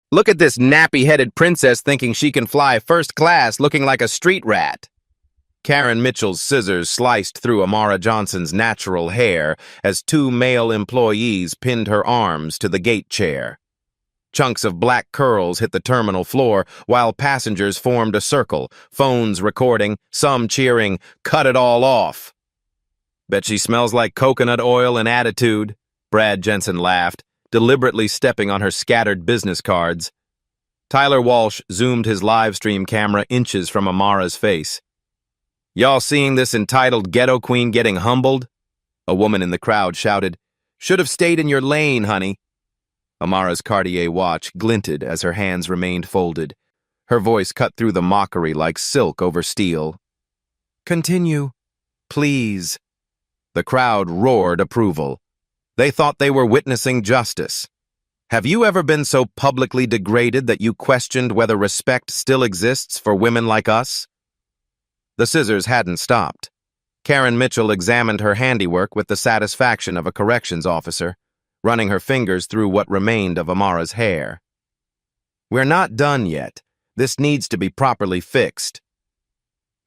Look at this nappy-headed princess thinking she can fly first class looking like a street rat. Karen Mitchell's scissors sliced through Amara Johnson's natural hair as two male employees pinned her arms to the gate chair. Chunks of black curls hit the terminal floor while passengers formed a circle, phones recording, some cheering, "Cut it all off." "Bet she smells like coconut oil and attitude," Brad Jensen laughed, deliberately stepping on her scattered business cards. Tyler Walsh zoomed his live stream camera inches from Amara's face. "Y'all seeing this entitled ghetto queen getting humbled?" A woman in the crowd shouted. "Should have stayed in your lane, honey." Amara's Cartier watch glinted as her hands remained folded. Her voice cut through the mockery like silk over steel. "Continue, please." The crowd roared approval. They thought they were witnessing justice. Have you ever been so publicly degraded that you questioned whether respect still exists for women like us? The scissors hadn't stopped. Karen Mitchell examined her handiwork with the satisfaction of a corrections officer, running her fingers through what remained of Amara's hair. "We're not done yet. This needs to be properly fixed."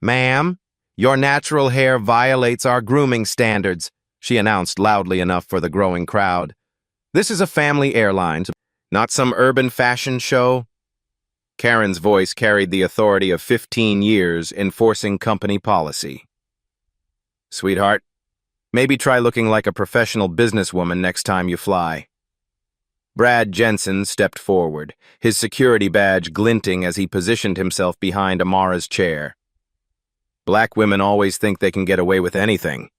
"Ma'am, your natural hair violates our grooming standards," she announced loudly enough for the growing crowd. "This is a family airline, not some urban fashion show." Karen's voice carried the authority of 15 years enforcing company policy. "Sweetheart, maybe try looking like a professional businesswoman next time you fly." Brad Jensen stepped forward, his security badge glinting as he positioned himself behind Amara's chair. "Black women always think they can get away with anything.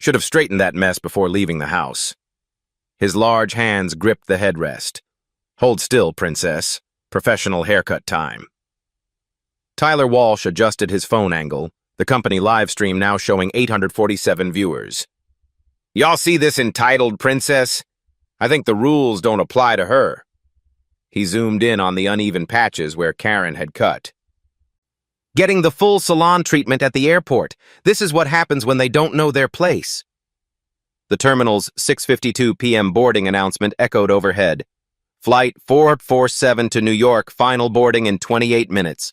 Should have straightened that mess before leaving the house." His large hands gripped the headrest. "Hold still, princess. Professional haircut time." Tyler Walsh adjusted his phone angle, the company live stream now showing 847 viewers. "Y'all see this entitled princess? I think the rules don't apply to her." He zoomed in on the uneven patches where Karen had cut. "Getting the full salon treatment at the airport. This is what happens when they don't know their place." The terminal's 6:52 p.m. boarding announcement echoed overhead. "Flight 447 to New York, final boarding in 28 minutes.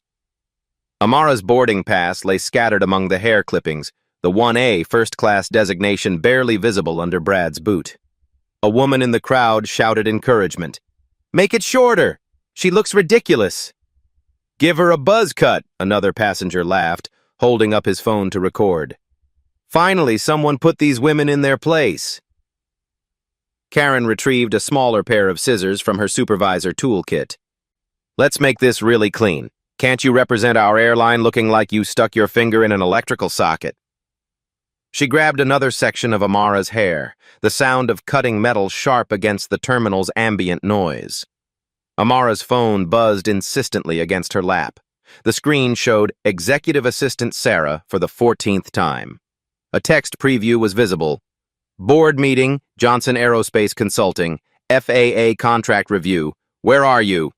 Amara's boarding pass lay scattered among the hair clippings, the 1A first-class designation barely visible under Brad's boot. A woman in the crowd shouted encouragement. "Make it shorter! She looks ridiculous!" "Give her a buzz cut," another passenger laughed, holding up his phone to record. "Finally, someone put these women in their place." Karen retrieved a smaller pair of scissors from her supervisor toolkit. "Let's make this really clean. Can't you represent our airline looking like you stuck your finger in an electrical socket?" She grabbed another section of Amara's hair, the sound of cutting metal sharp against the terminal's ambient noise. Amara's phone buzzed insistently against her lap. The screen showed Executive Assistant Sarah for the 14th time. A text preview was visible. "Board meeting, Johnson Aerospace Consulting, FAA contract review. Where are you?"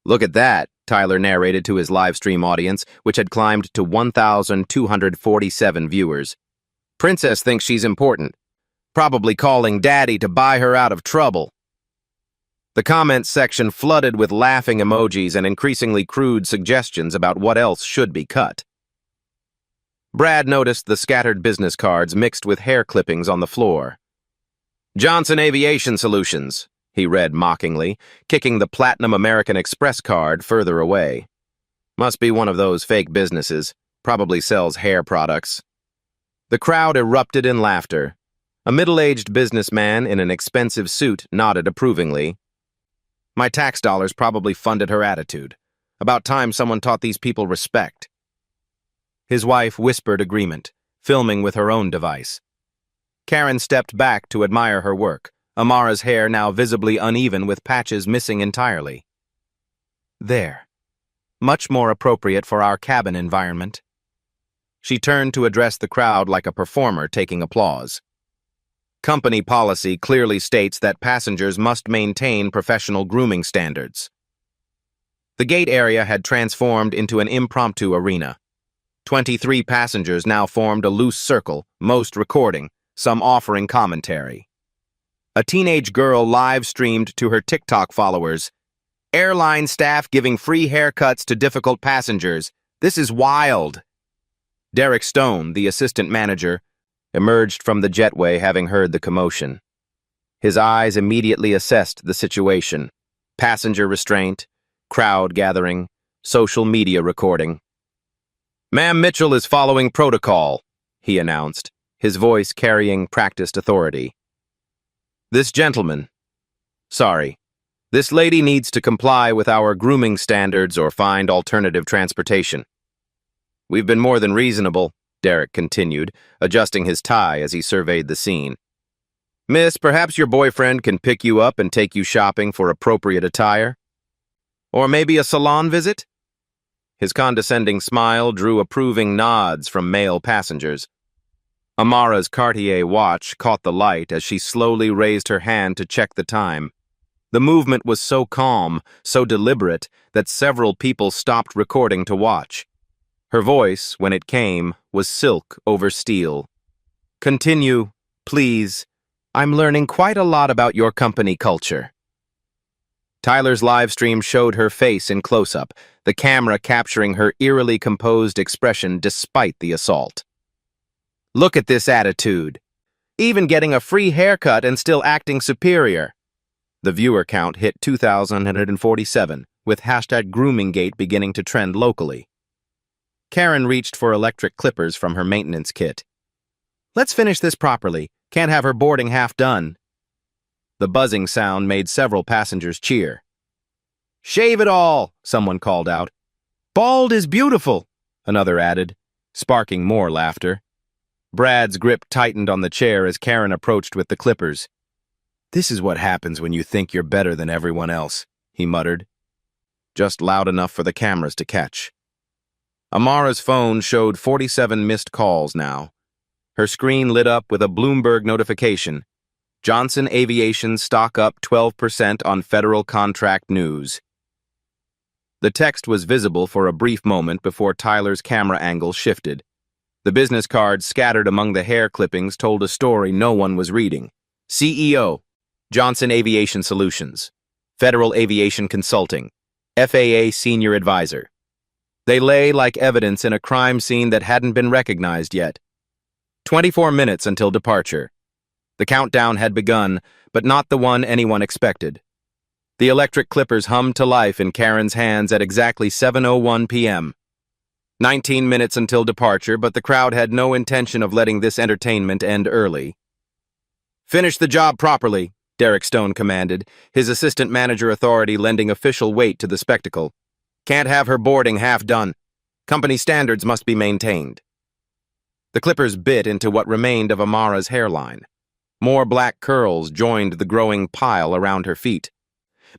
"Look at that," Tyler narrated to his live stream audience, which had climbed to 1,247 viewers. "Princess thinks she's important. Probably calling Daddy to buy her out of trouble." The comments section flooded with laughing emojis and increasingly crude suggestions about what else should be cut. Brad noticed the scattered business cards mixed with hair clippings on the floor. "Johnson Aviation Solutions," he read mockingly, kicking the Platinum American Express card further away. "Must be one of those fake businesses. Probably sells hair products." The crowd erupted in laughter. A middle-aged businessman in an expensive suit nodded approvingly. "My tax dollars probably funded her attitude. About time someone taught these people respect." His wife whispered agreement, filming with her own device. Karen stepped back to admire her work, Amara's hair now visibly uneven with patches missing entirely. "There. Much more appropriate for our cabin environment." She turned to address the crowd like a performer taking applause. "Company policy clearly states that passengers must maintain professional grooming standards." The gate area had transformed into an impromptu arena. 23 passengers now formed a loose circle, most recording, some offering commentary. A teenage girl live-streamed to her TikTok followers, Airline staff giving free haircuts to difficult passengers. This is wild. Derek Stone, the assistant manager, emerged from the jetway having heard the commotion. His eyes immediately assessed the situation. Passenger restraint, crowd gathering, social media recording. "Ma'am Mitchell is following protocol," he announced, his voice carrying practiced authority. "This gentleman. Sorry. This lady needs to comply with our grooming standards or find alternative transportation." "We've been more than reasonable," Derek continued, adjusting his tie as he surveyed the scene. "Miss, perhaps your boyfriend can pick you up and take you shopping for appropriate attire? Or maybe a salon visit?" His condescending smile drew approving nods from male passengers. Amara's Cartier watch caught the light as she slowly raised her hand to check the time. The movement was so calm, so deliberate, that several people stopped recording to watch. Her voice, when it came, was silk over steel. "Continue, please. I'm learning quite a lot about your company culture." Tyler's live stream showed her face in close-up, the camera capturing her eerily composed expression despite the assault. "Look at this attitude. Even getting a free haircut and still acting superior." The viewer count hit 2,147, with #GroomingGate beginning to trend locally. Karen reached for electric clippers from her maintenance kit. "Let's finish this properly. Can't have her boarding half done." The buzzing sound made several passengers cheer. "Shave it all," someone called out. "Bald is beautiful," another added, sparking more laughter. Brad's grip tightened on the chair as Karen approached with the clippers. "This is what happens when you think you're better than everyone else," he muttered, just loud enough for the cameras to catch. Amara's phone showed 47 missed calls now. Her screen lit up with a Bloomberg notification. Johnson Aviation stock up 12% on federal contract news. The text was visible for a brief moment before Tyler's camera angle shifted. The business cards scattered among the hair clippings told a story no one was reading. CEO, Johnson Aviation Solutions, Federal Aviation Consulting, FAA Senior Advisor. They lay like evidence in a crime scene that hadn't been recognized yet. 24 minutes until departure. The countdown had begun, but not the one anyone expected. The electric clippers hummed to life in Karen's hands at exactly 7:01 p.m. 19 minutes until departure, but the crowd had no intention of letting this entertainment end early. "Finish the job properly," Derek Stone commanded, his assistant manager authority lending official weight to the spectacle. "Can't have her boarding half done. Company standards must be maintained." The clippers bit into what remained of Amara's hairline. More black curls joined the growing pile around her feet,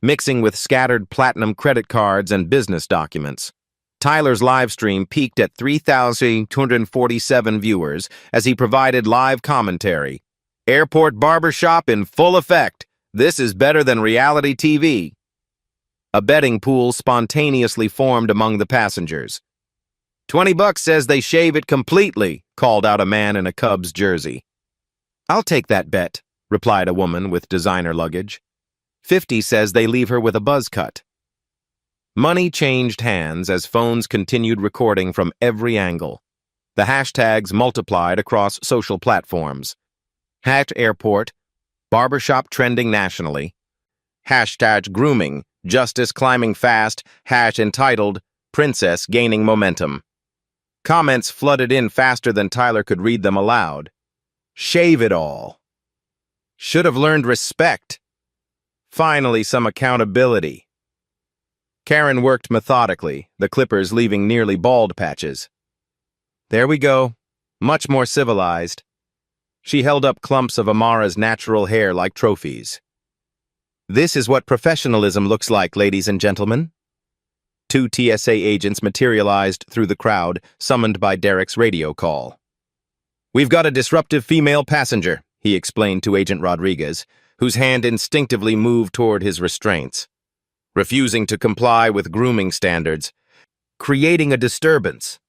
mixing with scattered platinum credit cards and business documents. Tyler's live stream peaked at 3,247 viewers as he provided live commentary. "Airport barbershop in full effect. This is better than reality TV." A betting pool spontaneously formed among the passengers. $20 says they shave it completely, called out a man in a Cubs jersey. "I'll take that bet," replied a woman with designer luggage. 50 says they leave her with a buzz cut. Money changed hands as phones continued recording from every angle. The hashtags multiplied across social platforms. #Airport, barbershop trending nationally. #grooming, justice climbing fast, #entitled, princess gaining momentum. Comments flooded in faster than Tyler could read them aloud. "Shave it all." "Should have learned respect." Finally, some accountability. Karen worked methodically, the clippers leaving nearly bald patches. "There we go. Much more civilized." She held up clumps of Amara's natural hair like trophies. "This is what professionalism looks like, ladies and gentlemen." 2 TSA agents materialized through the crowd, summoned by Derek's radio call. "We've got a disruptive female passenger," he explained to Agent Rodriguez, whose hand instinctively moved toward his restraints. "Refusing to comply with grooming standards. Creating a disturbance."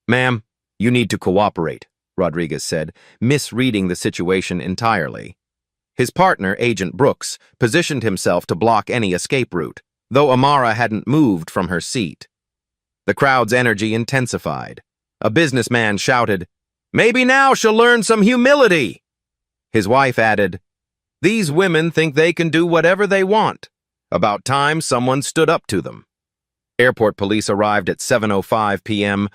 "Ma'am, you need to cooperate," Rodriguez said, misreading the situation entirely. His partner, Agent Brooks, positioned himself to block any escape route. though Amara hadn't moved from her seat. The crowd's energy intensified. A businessman shouted, "Maybe now she'll learn some humility." His wife added, "These women think they can do whatever they want. About time someone stood up to them." Airport police arrived at 7:05 p.m.,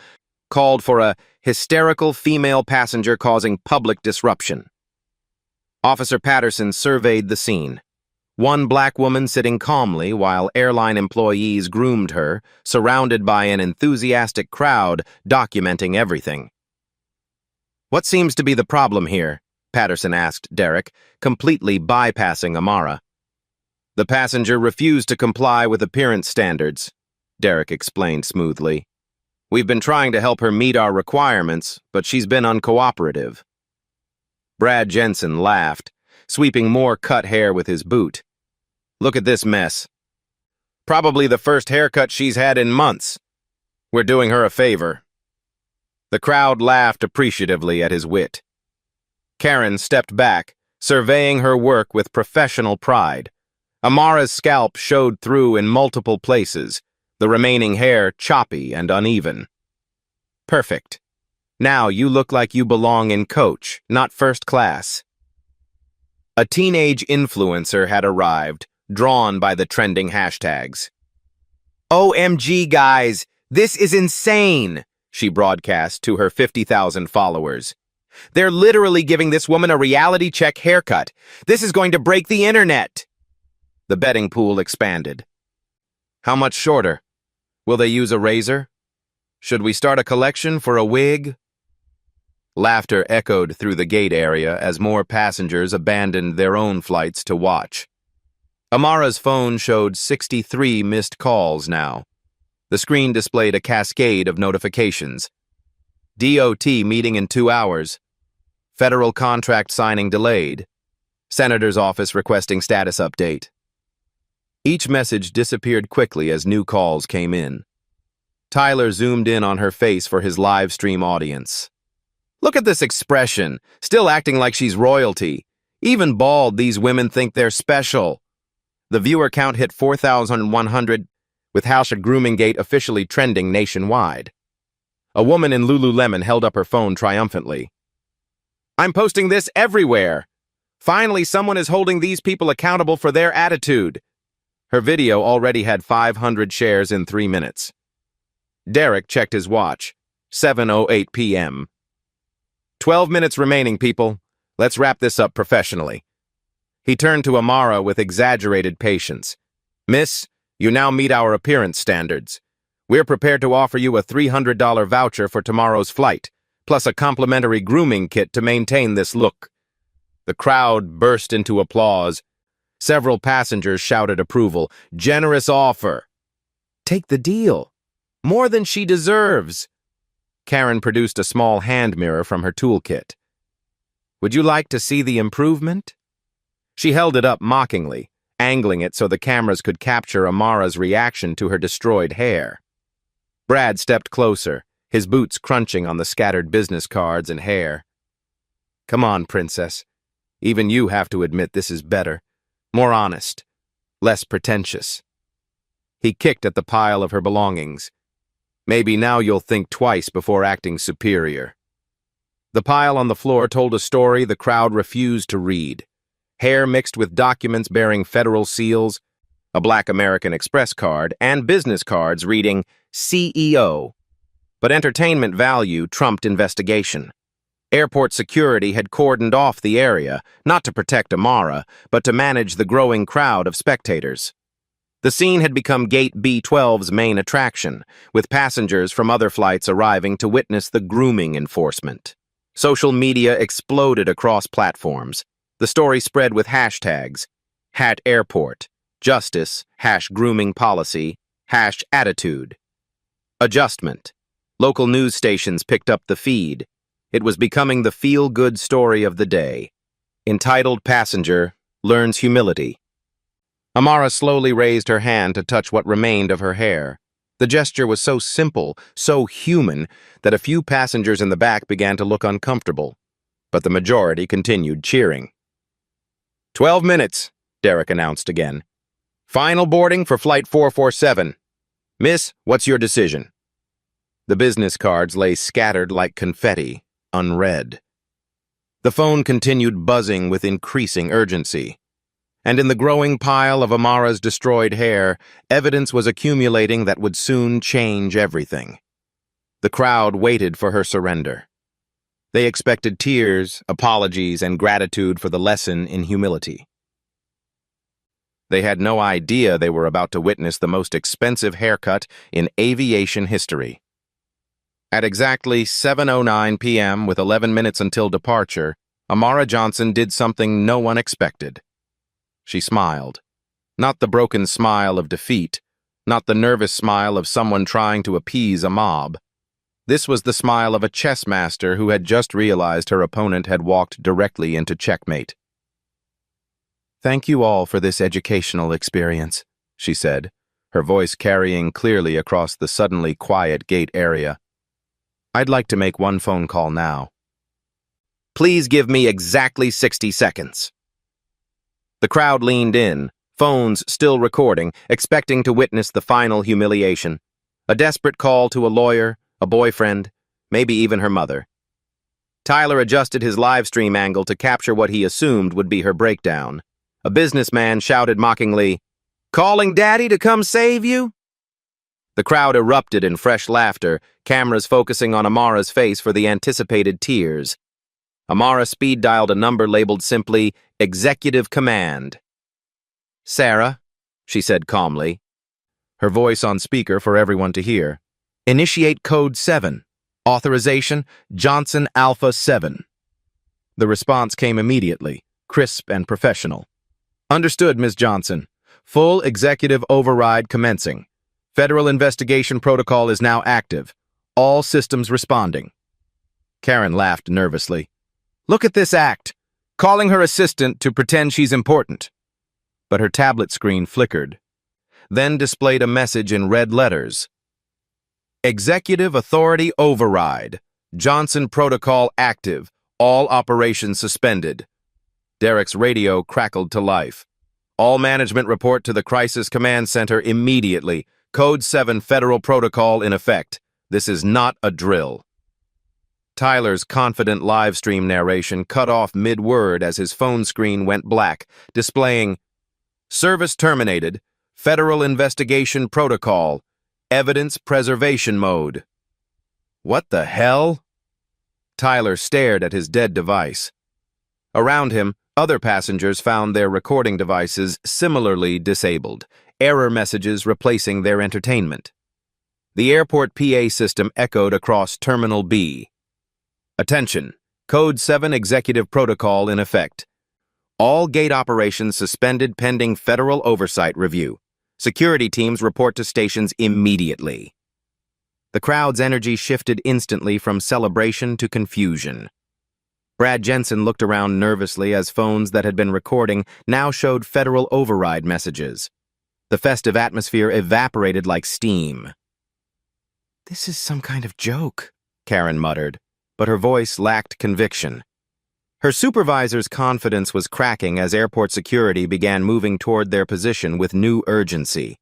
called for a hysterical female passenger causing public disruption. Officer Patterson surveyed the scene. One black woman sitting calmly while airline employees groomed her, surrounded by an enthusiastic crowd documenting everything. "What seems to be the problem here?" Patterson asked Derek, completely bypassing Amara. "The passenger refused to comply with appearance standards," Derek explained smoothly. "We've been trying to help her meet our requirements, but she's been uncooperative." Brad Jensen laughed, sweeping more cut hair with his boot. "Look at this mess. Probably the first haircut she's had in months. We're doing her a favor." The crowd laughed appreciatively at his wit. Karen stepped back, surveying her work with professional pride. Amara's scalp showed through in multiple places, the remaining hair choppy and uneven. "Perfect. Now you look like you belong in coach, not first class." A teenage influencer had arrived, drawn by the trending hashtags. "OMG, guys, this is insane," she broadcast to her 50,000 followers. "They're literally giving this woman a reality check haircut. This is going to break the internet." The betting pool expanded. "How much shorter? Will they use a razor? Should we start a collection for a wig?" Laughter echoed through the gate area as more passengers abandoned their own flights to watch. Amara's phone showed 63 missed calls now. The screen displayed a cascade of notifications. DOT meeting in 2 hours. Federal contract signing delayed. Senator's office requesting status update. Each message disappeared quickly as new calls came in. Tyler zoomed in on her face for his live stream audience. "Look at this expression, still acting like she's royalty. Even bald, these women think they're special." The viewer count hit 4,100, with #GroomingGate officially trending nationwide. A woman in Lululemon held up her phone triumphantly. "I'm posting this everywhere. Finally, someone is holding these people accountable for their attitude." Her video already had 500 shares in 3 minutes. Derek checked his watch. 7:08 p.m. 12 minutes remaining, people. Let's wrap this up professionally. He turned to Amara with exaggerated patience. "Miss, you now meet our appearance standards. We're prepared to offer you a $300 voucher for tomorrow's flight, plus a complimentary grooming kit to maintain this look." The crowd burst into applause. Several passengers shouted approval. "Generous offer." "Take the deal. More than she deserves." Karen produced a small hand mirror from her toolkit. "Would you like to see the improvement?" She held it up mockingly, angling it so the cameras could capture Amara's reaction to her destroyed hair. Brad stepped closer, his boots crunching on the scattered business cards and hair. "Come on, princess. Even you have to admit this is better. More honest. Less pretentious." He kicked at the pile of her belongings. "Maybe now you'll think twice before acting superior." The pile on the floor told a story the crowd refused to read. Hair mixed with documents bearing federal seals, a Black American Express card, and business cards reading CEO. But entertainment value trumped investigation. Airport security had cordoned off the area, not to protect Amara, but to manage the growing crowd of spectators. The scene had become Gate B12's main attraction, with passengers from other flights arriving to witness the grooming enforcement. Social media exploded across platforms. The story spread with hashtags: #Airport, Justice, #Grooming Policy, #Attitude. Adjustment. Local news stations picked up the feed. It was becoming the feel-good story of the day. Entitled passenger learns humility. Amara slowly raised her hand to touch what remained of her hair. The gesture was so simple, so human, that a few passengers in the back began to look uncomfortable. But the majority continued cheering. 12 minutes, Derek announced again. Final boarding for Flight 447. Miss, what's your decision? The business cards lay scattered like confetti, unread. The phone continued buzzing with increasing urgency. And in the growing pile of Amara's destroyed hair, evidence was accumulating that would soon change everything. The crowd waited for her surrender. They expected tears, apologies, and gratitude for the lesson in humility. They had no idea they were about to witness the most expensive haircut in aviation history. At exactly 7:09 p.m., with 11 minutes until departure, Amara Johnson did something no one expected. She smiled. Not the broken smile of defeat, not the nervous smile of someone trying to appease a mob. This was the smile of a chess master who had just realized her opponent had walked directly into checkmate. "Thank you all for this educational experience," she said, her voice carrying clearly across the suddenly quiet gate area. "I'd like to make one phone call now." "Please give me exactly 60 seconds. The crowd leaned in, phones still recording, expecting to witness the final humiliation. A desperate call to a lawyer, a boyfriend, maybe even her mother. Tyler adjusted his live stream angle to capture what he assumed would be her breakdown. A businessman shouted mockingly, "Calling Daddy to come save you?" The crowd erupted in fresh laughter, cameras focusing on Amara's face for the anticipated tears. Amara speed-dialed a number labeled simply, "Executive Command." "Sarah," she said calmly, her voice on speaker for everyone to hear. "Initiate Code 7. Authorization, Johnson Alpha 7. The response came immediately, crisp and professional. "Understood, Ms. Johnson. Full executive override commencing. Federal investigation protocol is now active. All systems responding." Karen laughed nervously. "Look at this act, calling her assistant to pretend she's important." But her tablet screen flickered, then displayed a message in red letters. "Executive Authority Override. Johnson Protocol active. All operations suspended." Derek's radio crackled to life. "All management report to the Crisis Command Center immediately. Code 7 Federal Protocol in effect. This is not a drill." Tyler's confident live stream narration cut off mid-word as his phone screen went black, displaying, "Service terminated. Federal Investigation Protocol. Evidence Preservation Mode." What the hell? Tyler stared at his dead device. Around him, other passengers found their recording devices similarly disabled, error messages replacing their entertainment. The airport PA system echoed across Terminal B. "Attention! Code 7 Executive Protocol in effect. All gate operations suspended pending federal oversight review. Security teams report to stations immediately." The crowd's energy shifted instantly from celebration to confusion. Brad Jensen looked around nervously as phones that had been recording now showed federal override messages. The festive atmosphere evaporated like steam. "This is some kind of joke," Karen muttered, but her voice lacked conviction. Her supervisor's confidence was cracking as airport security began moving toward their position with new urgency.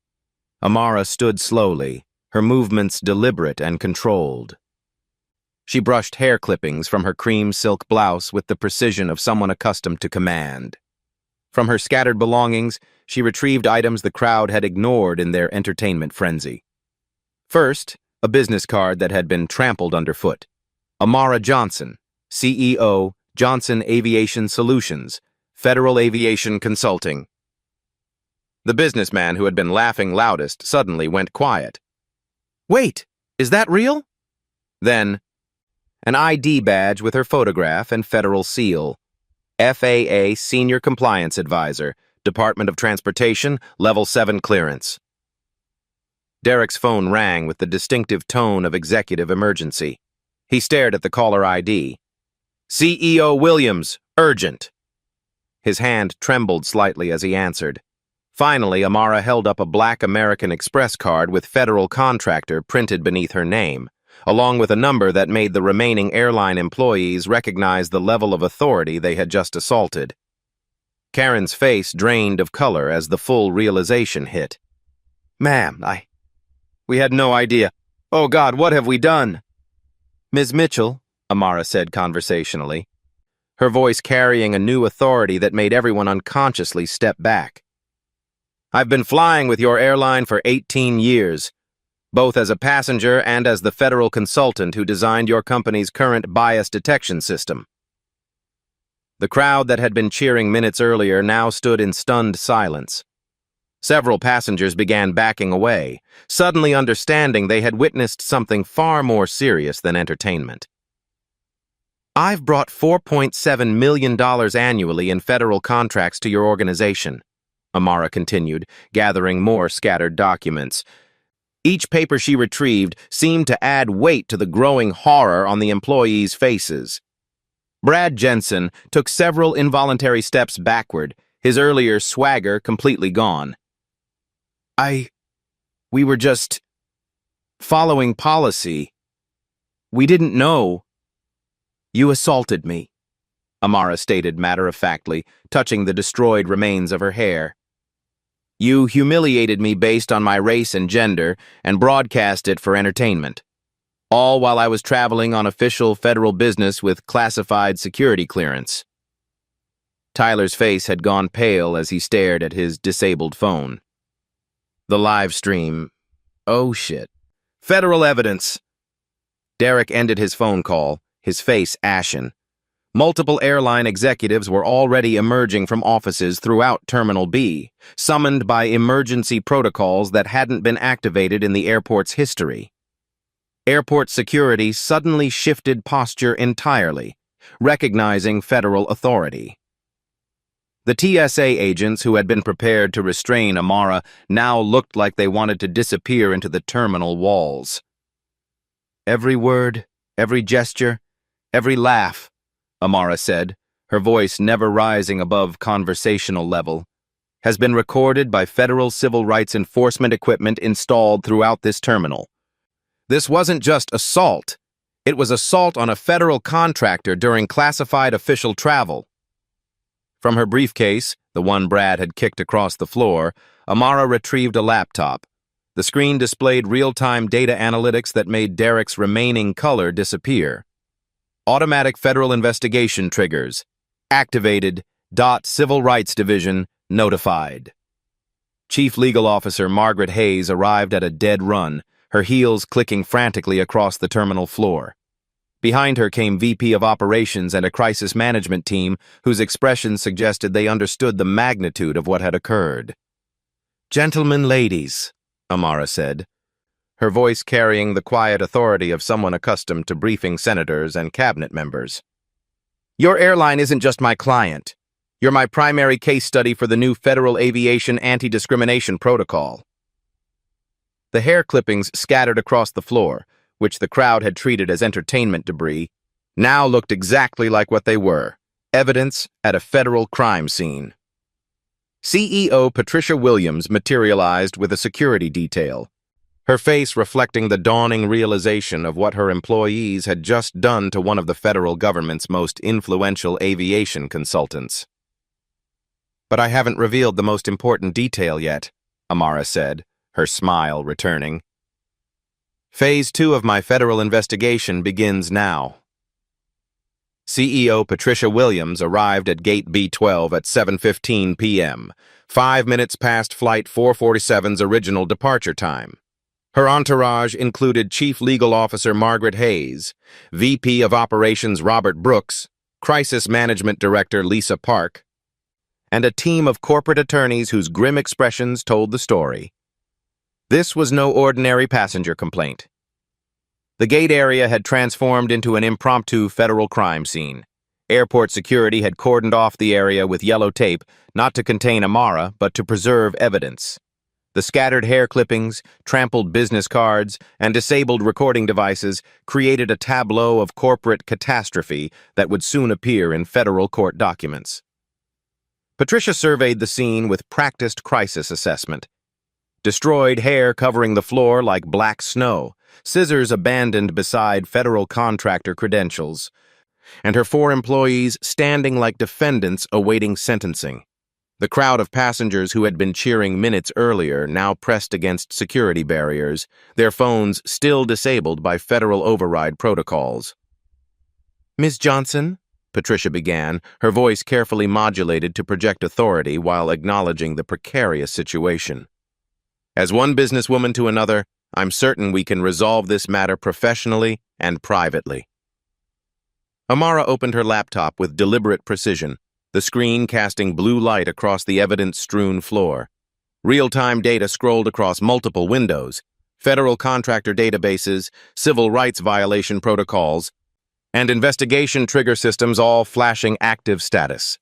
Amara stood slowly, her movements deliberate and controlled. She brushed hair clippings from her cream silk blouse with the precision of someone accustomed to command. From her scattered belongings, she retrieved items the crowd had ignored in their entertainment frenzy. First, a business card that had been trampled underfoot. Amara Johnson, CEO, Johnson Aviation Solutions, Federal Aviation Consulting. The businessman who had been laughing loudest suddenly went quiet. "Wait, is that real?" Then, an ID badge with her photograph and federal seal. FAA Senior Compliance Advisor, Department of Transportation, Level 7 clearance. Derek's phone rang with the distinctive tone of executive emergency. He stared at the caller ID. "CEO Williams, urgent." His hand trembled slightly as he answered. Finally, Amara held up a black American Express card with Federal Contractor printed beneath her name, along with a number that made the remaining airline employees recognize the level of authority they had just assaulted. Karen's face drained of color as the full realization hit. "Ma'am, we had no idea. Oh God, what have we done?" "Ms. Mitchell," Amara said conversationally, her voice carrying a new authority that made everyone unconsciously step back. "I've been flying with your airline for 18 years, both as a passenger and as the federal consultant who designed your company's current bias detection system." The crowd that had been cheering minutes earlier now stood in stunned silence. Several passengers began backing away, suddenly understanding they had witnessed something far more serious than entertainment. "I've brought $4.7 million annually in federal contracts to your organization," Amara continued, gathering more scattered documents. Each paper she retrieved seemed to add weight to the growing horror on the employees' faces. Brad Jensen took several involuntary steps backward, his earlier swagger completely gone. We were just following policy. We didn't know." "You assaulted me," Amara stated matter-of-factly, touching the destroyed remains of her hair. "You humiliated me based on my race and gender and broadcast it for entertainment. All while I was traveling on official federal business with classified security clearance." Tyler's face had gone pale as he stared at his disabled phone. The live stream. Oh shit. Federal evidence. Derek ended his phone call, his face ashen. Multiple airline executives were already emerging from offices throughout Terminal B, summoned by emergency protocols that hadn't been activated in the airport's history. Airport security suddenly shifted posture entirely, recognizing federal authority. The TSA agents who had been prepared to restrain Amara now looked like they wanted to disappear into the terminal walls. "Every word, every gesture, every laugh," Amara said, her voice never rising above conversational level, "has been recorded by federal civil rights enforcement equipment installed throughout this terminal. This wasn't just assault. It was assault on a federal contractor during classified official travel." From her briefcase, the one Brad had kicked across the floor, Amara retrieved a laptop. The screen displayed real-time data analytics that made Derek's remaining color disappear. Automatic federal investigation triggers. Activated. Civil Rights Division notified. Chief Legal Officer Margaret Hayes arrived at a dead run, her heels clicking frantically across the terminal floor. Behind her came VP of Operations and a crisis management team whose expressions suggested they understood the magnitude of what had occurred. "Gentlemen, ladies," Amara said, her voice carrying the quiet authority of someone accustomed to briefing senators and cabinet members. "Your airline isn't just my client. You're my primary case study for the new Federal Aviation Anti-Discrimination Protocol." The hair clippings scattered across the floor, which the crowd had treated as entertainment debris, now looked exactly like what they were: evidence at a federal crime scene. CEO Patricia Williams materialized with a security detail, her face reflecting the dawning realization of what her employees had just done to one of the federal government's most influential aviation consultants. "But I haven't revealed the most important detail yet," Amara said, her smile returning. "Phase 2 of my federal investigation begins now." CEO Patricia Williams arrived at Gate B12 at 7:15 p.m., 5 minutes past Flight 447's original departure time. Her entourage included Chief Legal Officer Margaret Hayes, VP of Operations Robert Brooks, Crisis Management Director Lisa Park, and a team of corporate attorneys whose grim expressions told the story. This was no ordinary passenger complaint. The gate area had transformed into an impromptu federal crime scene. Airport security had cordoned off the area with yellow tape, not to contain Amara, but to preserve evidence. The scattered hair clippings, trampled business cards, and disabled recording devices created a tableau of corporate catastrophe that would soon appear in federal court documents. Patricia surveyed the scene with practiced crisis assessment. Destroyed hair covering the floor like black snow, scissors abandoned beside federal contractor credentials, and her 4 employees standing like defendants awaiting sentencing. The crowd of passengers who had been cheering minutes earlier now pressed against security barriers, their phones still disabled by federal override protocols. "Ms. Johnson," Patricia began, her voice carefully modulated to project authority while acknowledging the precarious situation. "As one businesswoman to another, I'm certain we can resolve this matter professionally and privately." Amara opened her laptop with deliberate precision, the screen casting blue light across the evidence-strewn floor. Real-time data scrolled across multiple windows, federal contractor databases, civil rights violation protocols, and investigation trigger systems all flashing active status.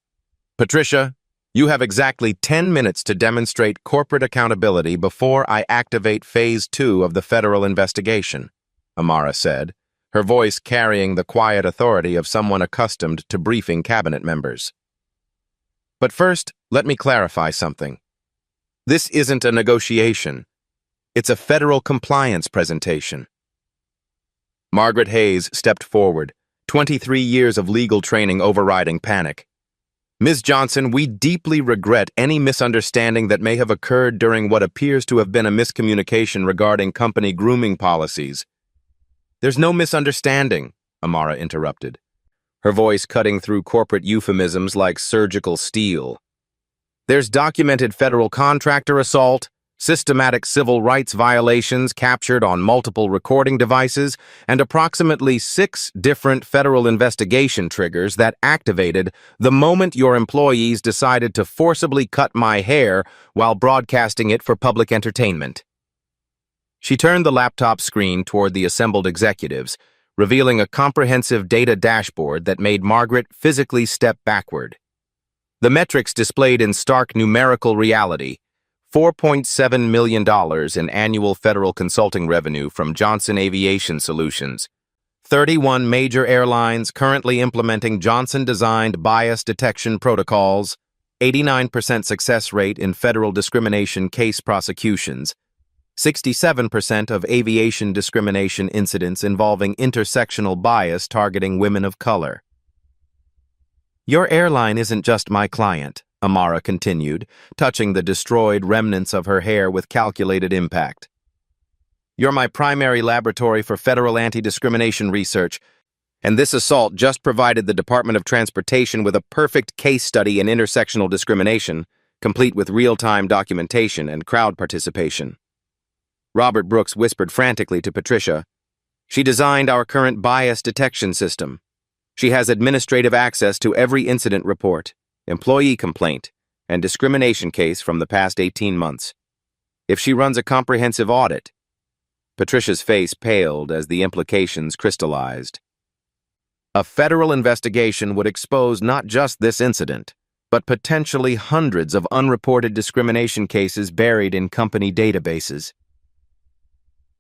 "Patricia, you have exactly 10 minutes to demonstrate corporate accountability before I activate Phase 2 of the federal investigation," Amara said, her voice carrying the quiet authority of someone accustomed to briefing cabinet members. "But first, let me clarify something. This isn't a negotiation. It's a federal compliance presentation." Margaret Hayes stepped forward, 23 years of legal training overriding panic. "Ms. Johnson, we deeply regret any misunderstanding that may have occurred during what appears to have been a miscommunication regarding company grooming policies." "There's no misunderstanding," Amara interrupted, her voice cutting through corporate euphemisms like surgical steel. "There's documented federal contractor assault, systematic civil rights violations captured on multiple recording devices, and approximately 6 different federal investigation triggers that activated the moment your employees decided to forcibly cut my hair while broadcasting it for public entertainment." She turned the laptop screen toward the assembled executives, revealing a comprehensive data dashboard that made Margaret physically step backward. The metrics displayed in stark numerical reality: $4.7 million in annual federal consulting revenue from Johnson Aviation Solutions, 31 major airlines currently implementing Johnson-designed bias detection protocols, 89% success rate in federal discrimination case prosecutions, 67% of aviation discrimination incidents involving intersectional bias targeting women of color. "Your airline isn't just my client," Amara continued, touching the destroyed remnants of her hair with calculated impact. "You're my primary laboratory for federal anti-discrimination research, and this assault just provided the Department of Transportation with a perfect case study in intersectional discrimination, complete with real-time documentation and crowd participation." Robert Brooks whispered frantically to Patricia, "She designed our current bias detection system. She has administrative access to every incident report, employee complaint, and discrimination case from the past 18 months. If she runs a comprehensive audit—" Patricia's face paled as the implications crystallized. "A federal investigation would expose not just this incident, but potentially hundreds of unreported discrimination cases buried in company databases."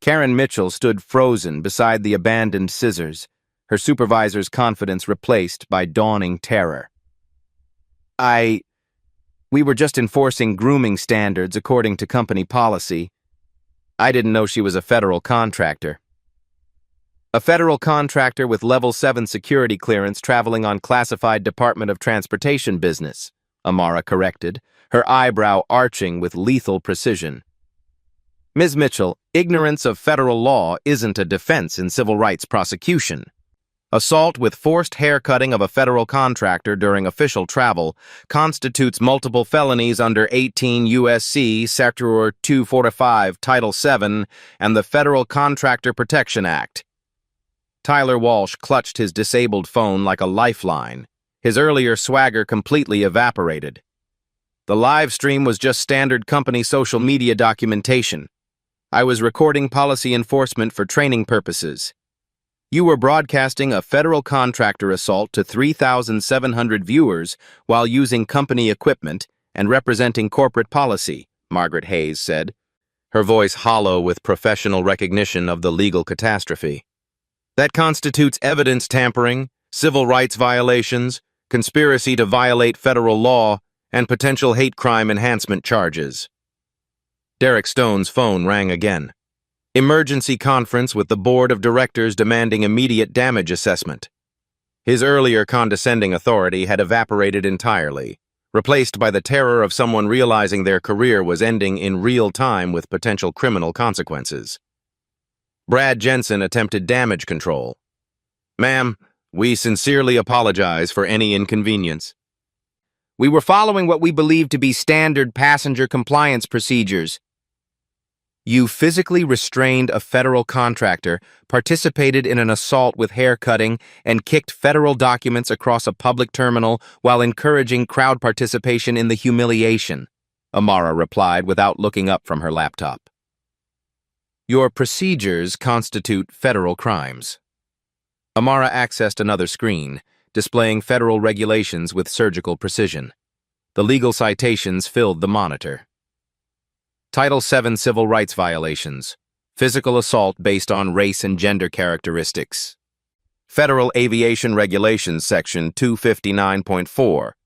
Karen Mitchell stood frozen beside the abandoned scissors, her supervisor's confidence replaced by dawning terror. We were just enforcing grooming standards according to company policy. I didn't know she was a federal contractor." "A federal contractor with Level 7 security clearance traveling on classified Department of Transportation business," Amara corrected, her eyebrow arching with lethal precision. "Ms. Mitchell, ignorance of federal law isn't a defense in civil rights prosecution. Assault with forced haircutting of a federal contractor during official travel constitutes multiple felonies under 18 U.S.C. Sector 245, Title 7, and the Federal Contractor Protection Act." Tyler Walsh clutched his disabled phone like a lifeline, his earlier swagger completely evaporated. "The live stream was just standard company social media documentation. I was recording policy enforcement for training purposes. You were broadcasting a federal contractor assault to 3,700 viewers while using company equipment and representing corporate policy," Margaret Hayes said, her voice hollow with professional recognition of the legal catastrophe. "That constitutes evidence tampering, civil rights violations, conspiracy to violate federal law, and potential hate crime enhancement charges." Derek Stone's phone rang again. Emergency conference with the board of directors demanding immediate damage assessment. His earlier condescending authority had evaporated entirely, replaced by the terror of someone realizing their career was ending in real time with potential criminal consequences. Brad Jensen attempted damage control. "Ma'am, we sincerely apologize for any inconvenience. We were following what we believe to be standard passenger compliance procedures." "You physically restrained a federal contractor, participated in an assault with hair cutting, and kicked federal documents across a public terminal while encouraging crowd participation in the humiliation," Amara replied without looking up from her laptop. "Your procedures constitute federal crimes." Amara accessed another screen, displaying federal regulations with surgical precision. The legal citations filled the monitor. Title VII Civil Rights Violations. Physical assault based on race and gender characteristics. Federal Aviation Regulations Section 259.4.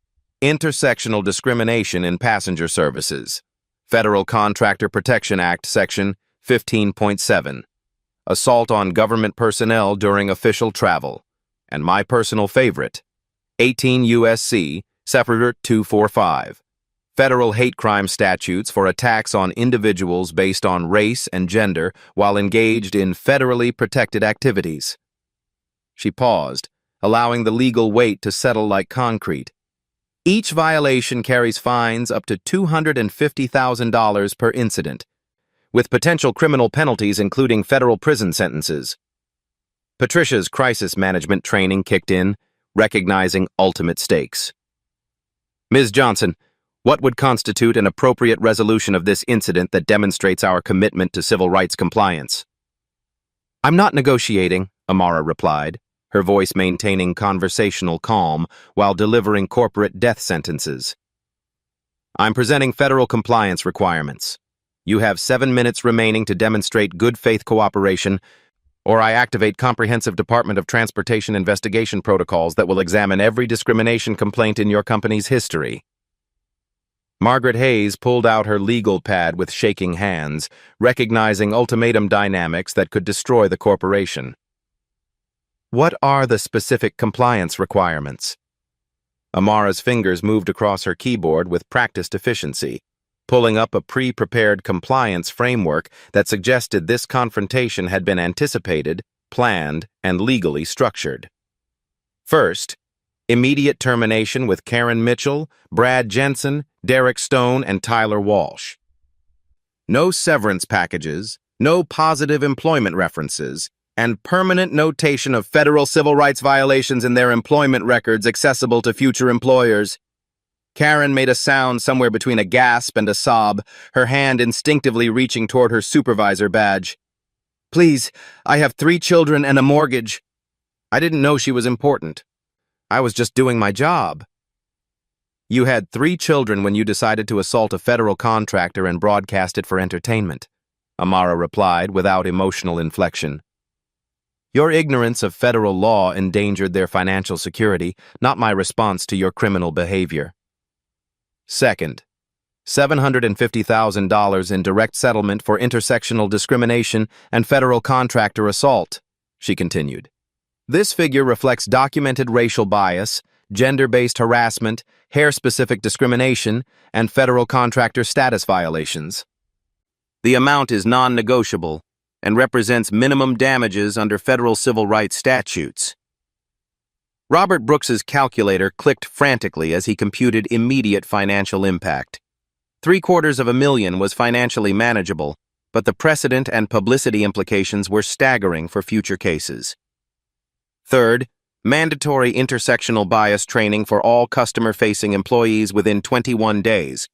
Intersectional discrimination in passenger services. Federal Contractor Protection Act Section 15.7. Assault on government personnel during official travel. And my personal favorite, 18 U.S.C. Separate 245. Federal hate crime statutes for attacks on individuals based on race and gender while engaged in federally protected activities. She paused, allowing the legal weight to settle like concrete. Each violation carries fines up to $250,000 per incident, with potential criminal penalties including federal prison sentences. Patricia's crisis management training kicked in, recognizing ultimate stakes. "Ms. Johnson, what would constitute an appropriate resolution of this incident that demonstrates our commitment to civil rights compliance?" "I'm not negotiating," Amara replied, her voice maintaining conversational calm while delivering corporate death sentences. "I'm presenting federal compliance requirements. You have 7 minutes remaining to demonstrate good faith cooperation, or I activate comprehensive Department of Transportation investigation protocols that will examine every discrimination complaint in your company's history." Margaret Hayes pulled out her legal pad with shaking hands, recognizing ultimatum dynamics that could destroy the corporation. "What are the specific compliance requirements?" Amara's fingers moved across her keyboard with practiced efficiency, pulling up a pre-prepared compliance framework that suggested this confrontation had been anticipated, planned, and legally structured. First, immediate termination with Karen Mitchell, Brad Jensen, Derek Stone, and Tyler Walsh. No severance packages, no positive employment references, and permanent notation of federal civil rights violations in their employment records accessible to future employers. Karen made a sound somewhere between a gasp and a sob, her hand instinctively reaching toward her supervisor badge. "Please, I have 3 children and a mortgage." "I didn't know she was important. I was just doing my job." "You had 3 children when you decided to assault a federal contractor and broadcast it for entertainment," Amara replied without emotional inflection. "Your ignorance of federal law endangered their financial security, not my response to your criminal behavior." Second, $750,000 in direct settlement for intersectional discrimination and federal contractor assault, she continued. This figure reflects documented racial bias, gender-based harassment, hair-specific discrimination, and federal contractor status violations. The amount is non-negotiable and represents minimum damages under federal civil rights statutes. Robert Brooks's calculator clicked frantically as he computed immediate financial impact. $750,000 was financially manageable, but the precedent and publicity implications were staggering for future cases. Third, mandatory intersectional bias training for all customer-facing employees within 21 days.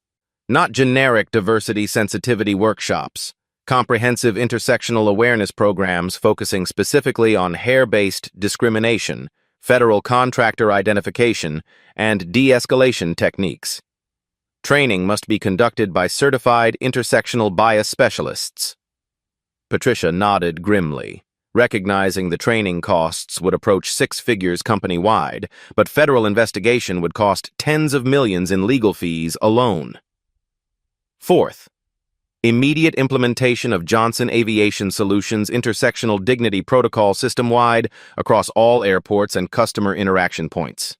Not generic diversity sensitivity workshops. Comprehensive intersectional awareness programs focusing specifically on hair-based discrimination, federal contractor identification, and de-escalation techniques. Training must be conducted by certified intersectional bias specialists. Patricia nodded grimly, recognizing the training costs would approach 6 figures company-wide, but federal investigation would cost tens of millions in legal fees alone. Fourth, immediate implementation of Johnson Aviation Solutions intersectional dignity protocol system-wide across all airports and customer interaction points.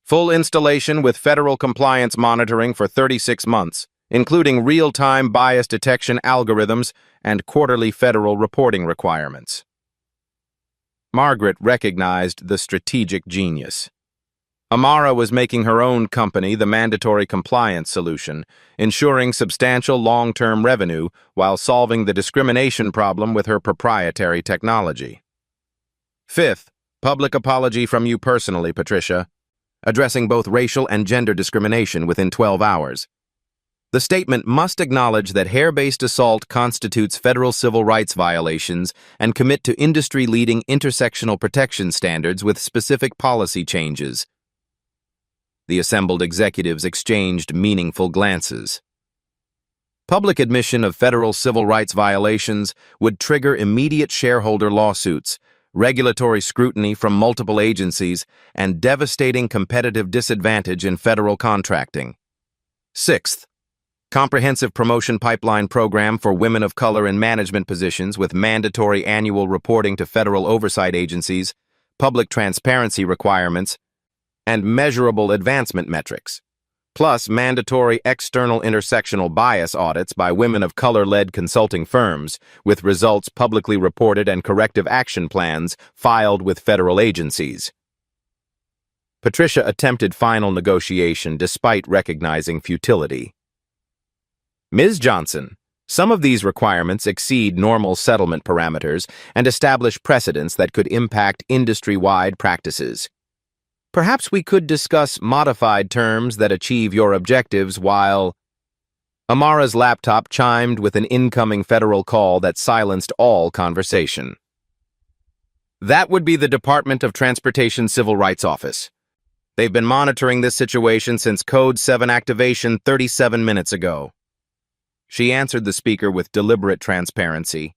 Full installation with federal compliance monitoring for 36 months, including real-time bias detection algorithms and quarterly federal reporting requirements. Margaret recognized the strategic genius. Amara was making her own company the mandatory compliance solution, ensuring substantial long-term revenue while solving the discrimination problem with her proprietary technology. Fifth, public apology from you personally, Patricia, addressing both racial and gender discrimination within 12 hours. The statement must acknowledge that hair-based assault constitutes federal civil rights violations and commit to industry-leading intersectional protection standards with specific policy changes. The assembled executives exchanged meaningful glances. Public admission of federal civil rights violations would trigger immediate shareholder lawsuits, regulatory scrutiny from multiple agencies, and devastating competitive disadvantage in federal contracting. Sixth, comprehensive promotion pipeline program for women of color in management positions with mandatory annual reporting to federal oversight agencies, public transparency requirements, and measurable advancement metrics, plus mandatory external intersectional bias audits by women of color-led consulting firms, with results publicly reported and corrective action plans filed with federal agencies. Patricia attempted final negotiation despite recognizing futility. Ms. Johnson, some of these requirements exceed normal settlement parameters and establish precedents that could impact industry-wide practices. Perhaps we could discuss modified terms that achieve your objectives while... Amara's laptop chimed with an incoming federal call that silenced all conversation. That would be the Department of Transportation Civil Rights Office. They've been monitoring this situation since Code 7 activation 37 minutes ago. She answered the speaker with deliberate transparency.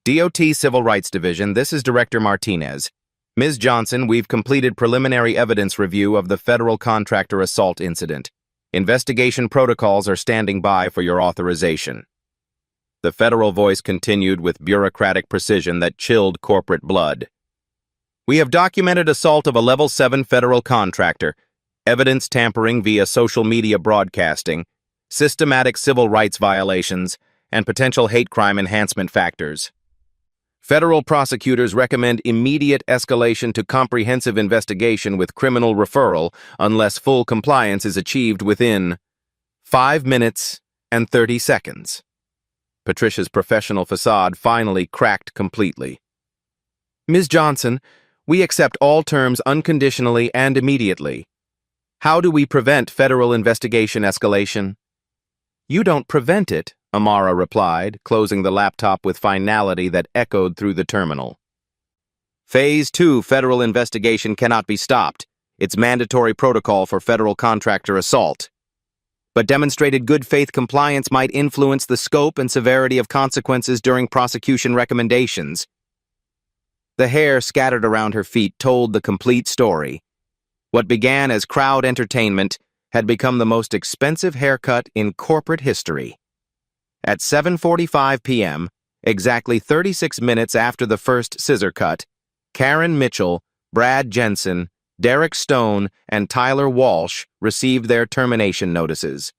DOT Civil Rights Division, this is Director Martinez. Ms. Johnson, we've completed preliminary evidence review of the federal contractor assault incident. Investigation protocols are standing by for your authorization. The federal voice continued with bureaucratic precision that chilled corporate blood. We have documented assault of a Level 7 federal contractor, evidence tampering via social media broadcasting, systematic civil rights violations, and potential hate crime enhancement factors. Federal prosecutors recommend immediate escalation to comprehensive investigation with criminal referral unless full compliance is achieved within 5 minutes and 30 seconds. Patricia's professional facade finally cracked completely. Ms. Johnson, we accept all terms unconditionally and immediately. How do we prevent federal investigation escalation? You don't prevent it, Amara replied, closing the laptop with finality that echoed through the terminal. Phase 2 federal investigation cannot be stopped. It's mandatory protocol for federal contractor assault. But demonstrated good faith compliance might influence the scope and severity of consequences during prosecution recommendations. The hair scattered around her feet told the complete story. What began as crowd entertainment had become the most expensive haircut in corporate history. At 7:45 p.m., exactly 36 minutes after the first scissor cut, Karen Mitchell, Brad Jensen, Derek Stone, and Tyler Walsh received their termination notices.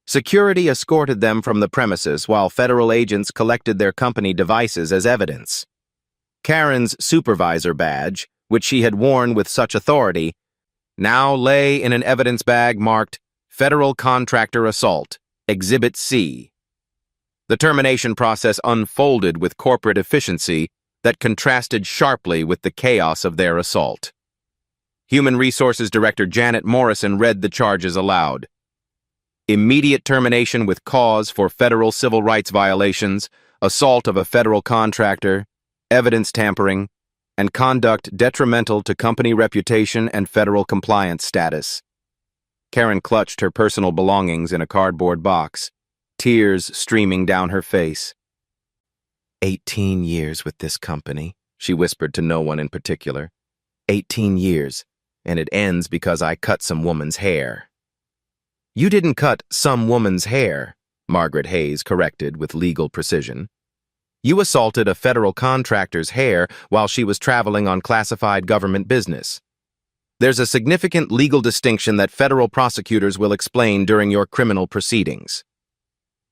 Security escorted them from the premises while federal agents collected their company devices as evidence. Karen's supervisor badge, which she had worn with such authority, now lay in an evidence bag marked Federal Contractor Assault, Exhibit C. The termination process unfolded with corporate efficiency that contrasted sharply with the chaos of their assault. Human Resources Director Janet Morrison read the charges aloud. Immediate termination with cause for federal civil rights violations, assault of a federal contractor, evidence tampering, and conduct detrimental to company reputation and federal compliance status. Karen clutched her personal belongings in a cardboard box, tears streaming down her face. 18 years with this company, she whispered to no one in particular. 18 years, and it ends because I cut some woman's hair. You didn't cut some woman's hair, Margaret Hayes corrected with legal precision. You assaulted a federal contractor's hair while she was traveling on classified government business. There's a significant legal distinction that federal prosecutors will explain during your criminal proceedings.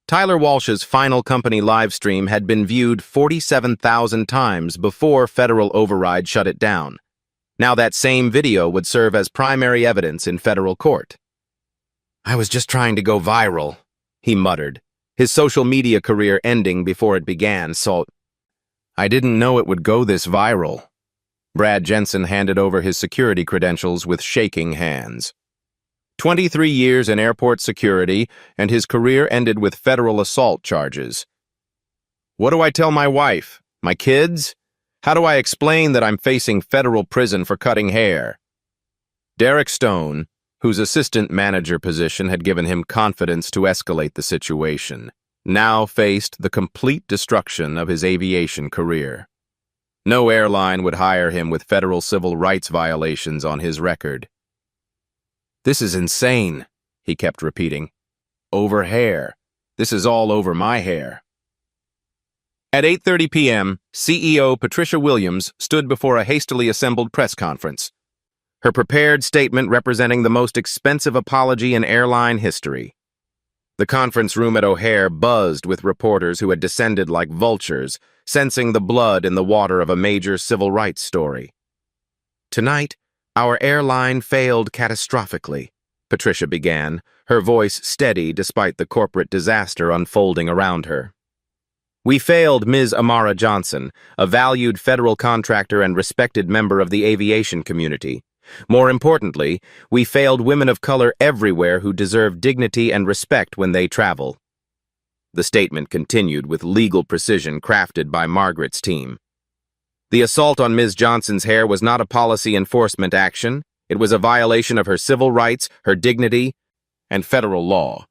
Tyler Walsh's final company live stream had been viewed 47,000 times before federal override shut it down. Now that same video would serve as primary evidence in federal court. "I was just trying to go viral," he muttered, his social media career ending before it began, so "I didn't know it would go this viral." Brad Jensen handed over his security credentials with shaking hands. 23 years in airport security, and his career ended with federal assault charges. "What do I tell my wife? My kids? How do I explain that I'm facing federal prison for cutting hair?" Derek Stone, whose assistant manager position had given him confidence to escalate the situation, now faced the complete destruction of his aviation career. No airline would hire him with federal civil rights violations on his record. "This is insane," he kept repeating. "Over hair. This is all over my hair." At 8:30 p.m., CEO Patricia Williams stood before a hastily assembled press conference, her prepared statement representing the most expensive apology in airline history. The conference room at O'Hare buzzed with reporters who had descended like vultures, sensing the blood in the water of a major civil rights story. "Tonight, our airline failed catastrophically," Patricia began, her voice steady despite the corporate disaster unfolding around her. "We failed Ms. Amara Johnson, a valued federal contractor and respected member of the aviation community. More importantly, we failed women of color everywhere who deserve dignity and respect when they travel." The statement continued with legal precision crafted by Margaret's team. The assault on Ms. Johnson's hair was not a policy enforcement action. It was a violation of her civil rights, her dignity, and federal law.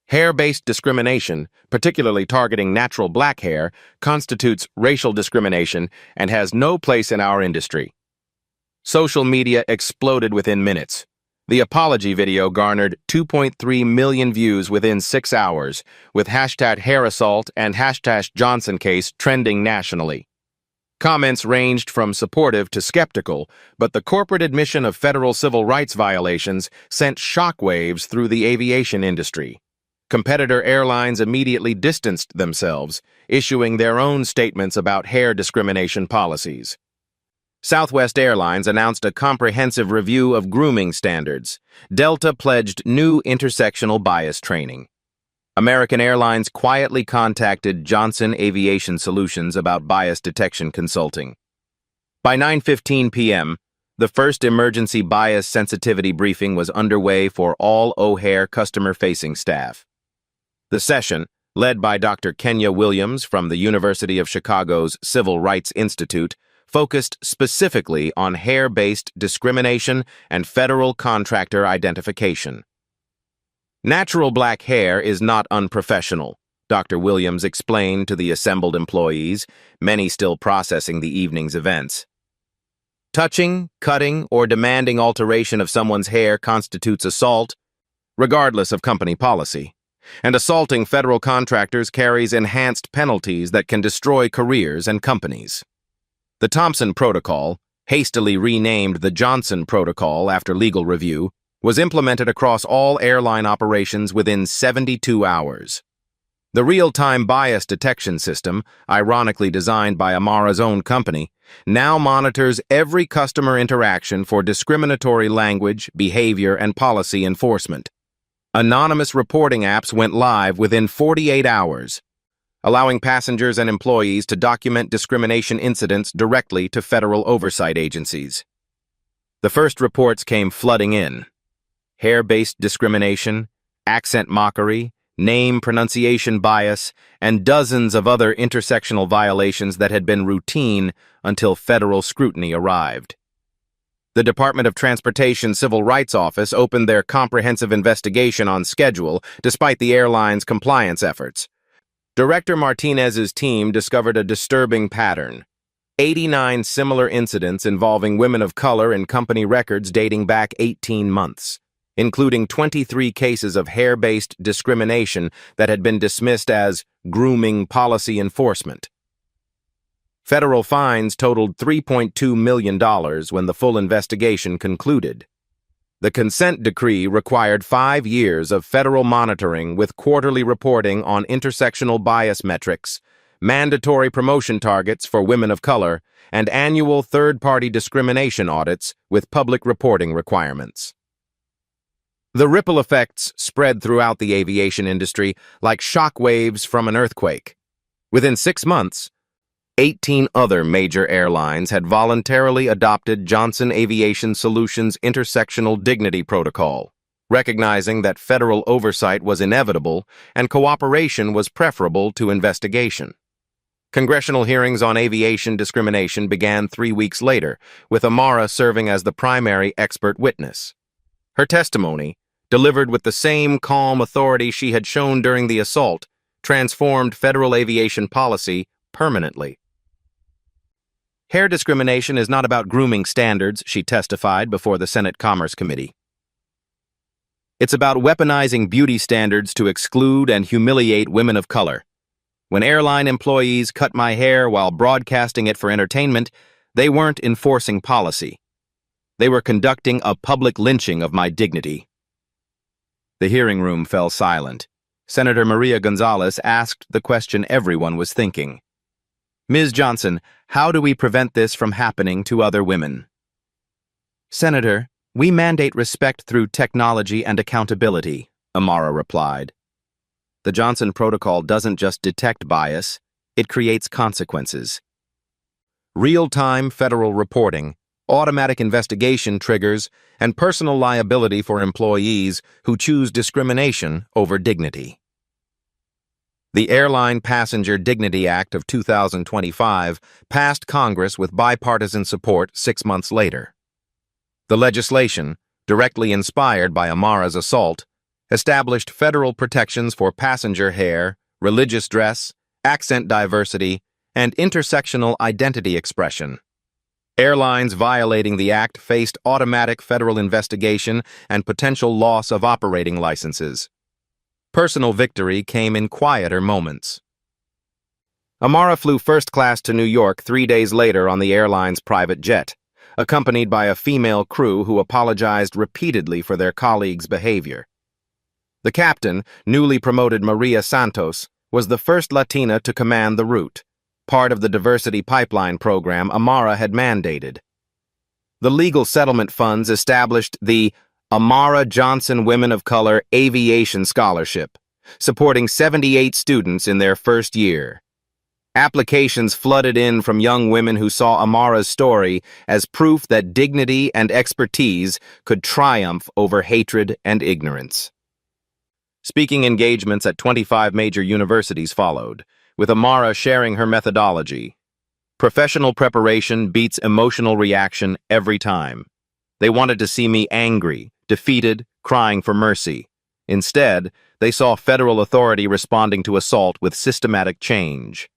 Hair-based discrimination, particularly targeting natural black hair, constitutes racial discrimination and has no place in our industry. Social media exploded within minutes. The apology video garnered 2.3 million views within 6 hours, with #HairAssault and #JohnsonCase trending nationally. Comments ranged from supportive to skeptical, but the corporate admission of federal civil rights violations sent shockwaves through the aviation industry. Competitor airlines immediately distanced themselves, issuing their own statements about hair discrimination policies. Southwest Airlines announced a comprehensive review of grooming standards. Delta pledged new intersectional bias training. American Airlines quietly contacted Johnson Aviation Solutions about bias detection consulting. By 9:15 p.m., the first emergency bias sensitivity briefing was underway for all O'Hare customer-facing staff. The session, led by Dr. Kenya Williams from the University of Chicago's Civil Rights Institute, focused specifically on hair-based discrimination and federal contractor identification. "Natural black hair is not unprofessional," Dr. Williams explained to the assembled employees, many still processing the evening's events. "Touching, cutting, or demanding alteration of someone's hair constitutes assault, regardless of company policy. And assaulting federal contractors carries enhanced penalties that can destroy careers and companies." The Thompson Protocol, hastily renamed the Johnson Protocol after legal review, was implemented across all airline operations within 72 hours. The real-time bias detection system, ironically designed by Amara's own company, now monitors every customer interaction for discriminatory language, behavior, and policy enforcement. Anonymous reporting apps went live within 48 hours, allowing passengers and employees to document discrimination incidents directly to federal oversight agencies. The first reports came flooding in. Hair-based discrimination, accent mockery, name pronunciation bias, and dozens of other intersectional violations that had been routine until federal scrutiny arrived. The Department of Transportation Civil Rights Office opened their comprehensive investigation on schedule despite the airline's compliance efforts. Director Martinez's team discovered a disturbing pattern: 89 similar incidents involving women of color in company records dating back 18 months, including 23 cases of hair-based discrimination that had been dismissed as grooming policy enforcement. Federal fines totaled $3.2 million when the full investigation concluded. The consent decree required 5 years of federal monitoring with quarterly reporting on intersectional bias metrics, mandatory promotion targets for women of color, and annual third-party discrimination audits with public reporting requirements. The ripple effects spread throughout the aviation industry like shock waves from an earthquake. Within 6 months, 18 other major airlines had voluntarily adopted Johnson Aviation Solutions' Intersectional Dignity Protocol, recognizing that federal oversight was inevitable and cooperation was preferable to investigation. Congressional hearings on aviation discrimination began 3 weeks later, with Amara serving as the primary expert witness. Her testimony, delivered with the same calm authority she had shown during the assault, transformed federal aviation policy permanently. Hair discrimination is not about grooming standards, she testified before the Senate Commerce Committee. It's about weaponizing beauty standards to exclude and humiliate women of color. When airline employees cut my hair while broadcasting it for entertainment, they weren't enforcing policy. They were conducting a public lynching of my dignity. The hearing room fell silent. Senator Maria Gonzalez asked the question everyone was thinking. Ms. Johnson, how do we prevent this from happening to other women? Senator, we mandate respect through technology and accountability, Amara replied. The Johnson Protocol doesn't just detect bias, it creates consequences. Real-time federal reporting, automatic investigation triggers, and personal liability for employees who choose discrimination over dignity. The Airline Passenger Dignity Act of 2025 passed Congress with bipartisan support 6 months later. The legislation, directly inspired by Amara's assault, established federal protections for passenger hair, religious dress, accent diversity, and intersectional identity expression. Airlines violating the act faced automatic federal investigation and potential loss of operating licenses. Personal victory came in quieter moments. Amara flew first class to New York 3 days later on the airline's private jet, accompanied by a female crew who apologized repeatedly for their colleagues' behavior. The captain, newly promoted Maria Santos, was the first Latina to command the route, part of the diversity pipeline program Amara had mandated. The legal settlement funds established the Amara Johnson Women of Color Aviation Scholarship, supporting 78 students in their first year. Applications flooded in from young women who saw Amara's story as proof that dignity and expertise could triumph over hatred and ignorance. Speaking engagements at 25 major universities followed, with Amara sharing her methodology. Professional preparation beats emotional reaction every time. They wanted to see me angry, defeated, crying for mercy. Instead, they saw federal authority responding to assault with systematic change.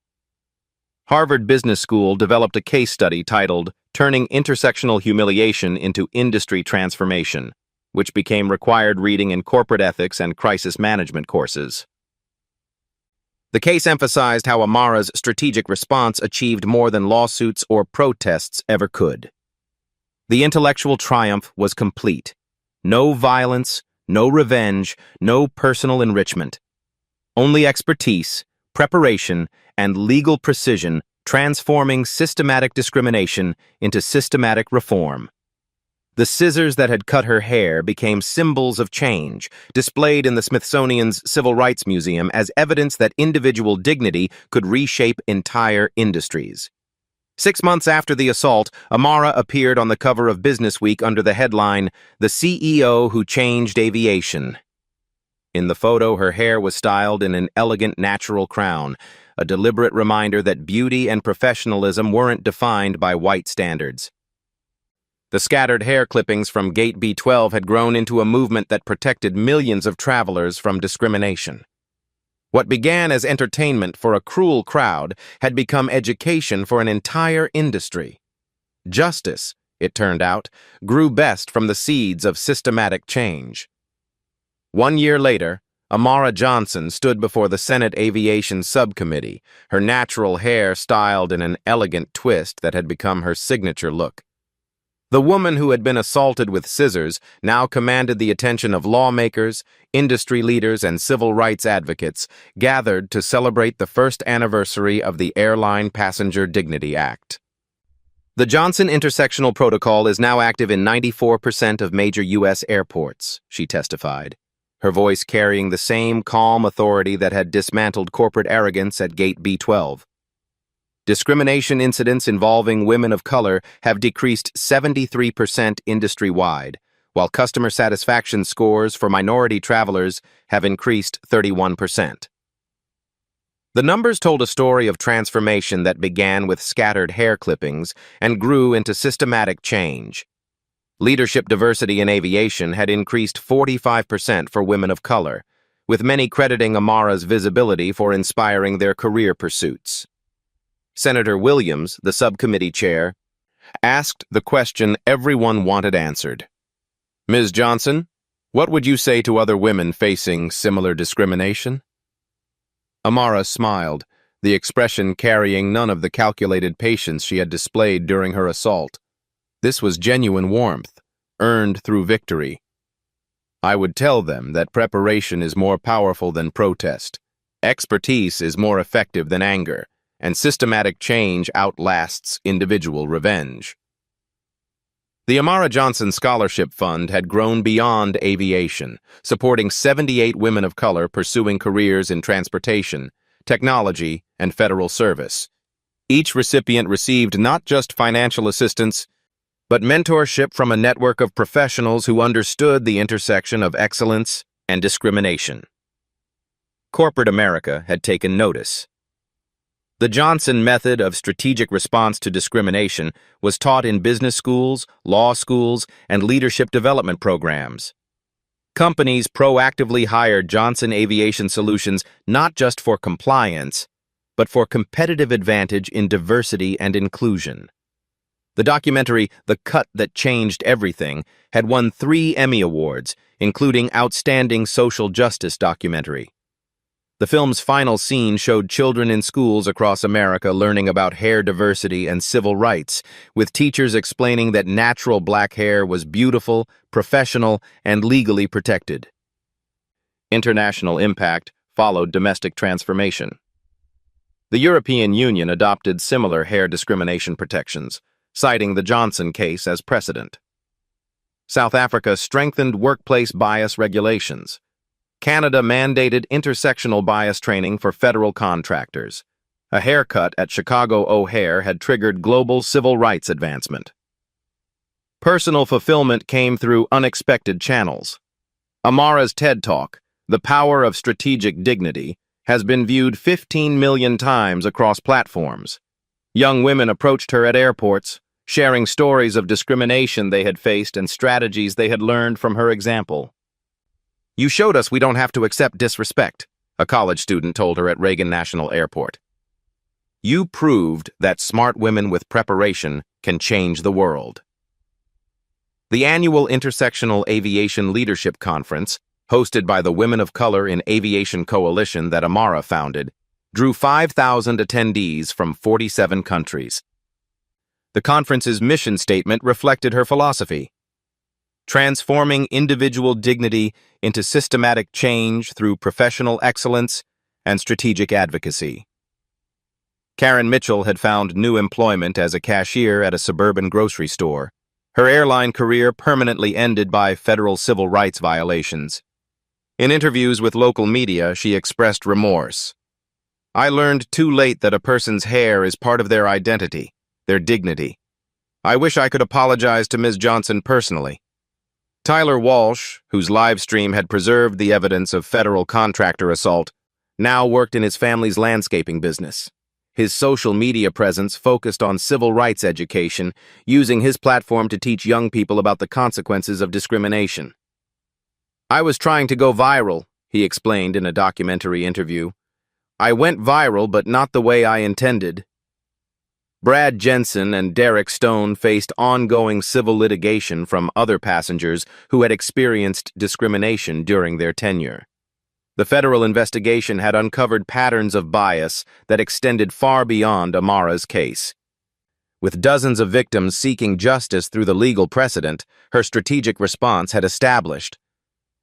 Harvard Business School developed a case study titled Turning Intersectional Humiliation into Industry Transformation, which became required reading in corporate ethics and crisis management courses. The case emphasized how Amara's strategic response achieved more than lawsuits or protests ever could. The intellectual triumph was complete. No violence, no revenge, no personal enrichment. Only expertise, preparation, and legal precision transforming systematic discrimination into systematic reform. The scissors that had cut her hair became symbols of change, displayed in the Smithsonian's Civil Rights Museum as evidence that individual dignity could reshape entire industries. 6 months after the assault, Amara appeared on the cover of Business Week under the headline, "The CEO Who Changed Aviation." In the photo, her hair was styled in an elegant natural crown, a deliberate reminder that beauty and professionalism weren't defined by white standards. The scattered hair clippings from Gate B12 had grown into a movement that protected millions of travelers from discrimination. What began as entertainment for a cruel crowd had become education for an entire industry. Justice, it turned out, grew best from the seeds of systematic change. 1 year later, Amara Johnson stood before the Senate Aviation Subcommittee, her natural hair styled in an elegant twist that had become her signature look. The woman who had been assaulted with scissors now commanded the attention of lawmakers, industry leaders, and civil rights advocates gathered to celebrate the first anniversary of the Airline Passenger Dignity Act. The Johnson Intersectional Protocol is now active in 94% of major U.S. airports, she testified, her voice carrying the same calm authority that had dismantled corporate arrogance at Gate B12. Discrimination incidents involving women of color have decreased 73% industry-wide, while customer satisfaction scores for minority travelers have increased 31%. The numbers told a story of transformation that began with scattered hair clippings and grew into systematic change. Leadership diversity in aviation had increased 45% for women of color, with many crediting Amara's visibility for inspiring their career pursuits. Senator Williams, the subcommittee chair, asked the question everyone wanted answered. Ms. Johnson, what would you say to other women facing similar discrimination? Amara smiled, the expression carrying none of the calculated patience she had displayed during her assault. This was genuine warmth, earned through victory. I would tell them that preparation is more powerful than protest, expertise is more effective than anger, and systematic change outlasts individual revenge. The Amara Johnson Scholarship Fund had grown beyond aviation, supporting 78 women of color pursuing careers in transportation, technology, and federal service. Each recipient received not just financial assistance, but mentorship from a network of professionals who understood the intersection of excellence and discrimination. Corporate America had taken notice. The Johnson method of strategic response to discrimination was taught in business schools, law schools, and leadership development programs. Companies proactively hired Johnson Aviation Solutions not just for compliance, but for competitive advantage in diversity and inclusion. The documentary, The Cut That Changed Everything, had won 3 Emmy Awards, including Outstanding Social Justice Documentary. The film's final scene showed children in schools across America learning about hair diversity and civil rights, with teachers explaining that natural black hair was beautiful, professional, and legally protected. International impact followed domestic transformation. The European Union adopted similar hair discrimination protections, citing the Johnson case as precedent. South Africa strengthened workplace bias regulations. Canada mandated intersectional bias training for federal contractors. A haircut at Chicago O'Hare had triggered global civil rights advancement. Personal fulfillment came through unexpected channels. Amara's TED Talk, The Power of Strategic Dignity, has been viewed 15 million times across platforms. Young women approached her at airports, sharing stories of discrimination they had faced and strategies they had learned from her example. You showed us we don't have to accept disrespect, a college student told her at Reagan National Airport. You proved that smart women with preparation can change the world. The annual Intersectional Aviation Leadership Conference, hosted by the Women of Color in Aviation Coalition that Amara founded, drew 5,000 attendees from 47 countries. The conference's mission statement reflected her philosophy: transforming individual dignity into systematic change through professional excellence and strategic advocacy. Karen Mitchell had found new employment as a cashier at a suburban grocery store, her airline career permanently ended by federal civil rights violations. In interviews with local media, she expressed remorse. I learned too late that a person's hair is part of their identity, their dignity. I wish I could apologize to Ms. Johnson personally. Tyler Walsh, whose live stream had preserved the evidence of federal contractor assault, now worked in his family's landscaping business. His social media presence focused on civil rights education, using his platform to teach young people about the consequences of discrimination. I was trying to go viral, he explained in a documentary interview. I went viral, but not the way I intended. Brad Jensen and Derek Stone faced ongoing civil litigation from other passengers who had experienced discrimination during their tenure. The federal investigation had uncovered patterns of bias that extended far beyond Amara's case. With dozens of victims seeking justice through the legal precedent, her strategic response had established.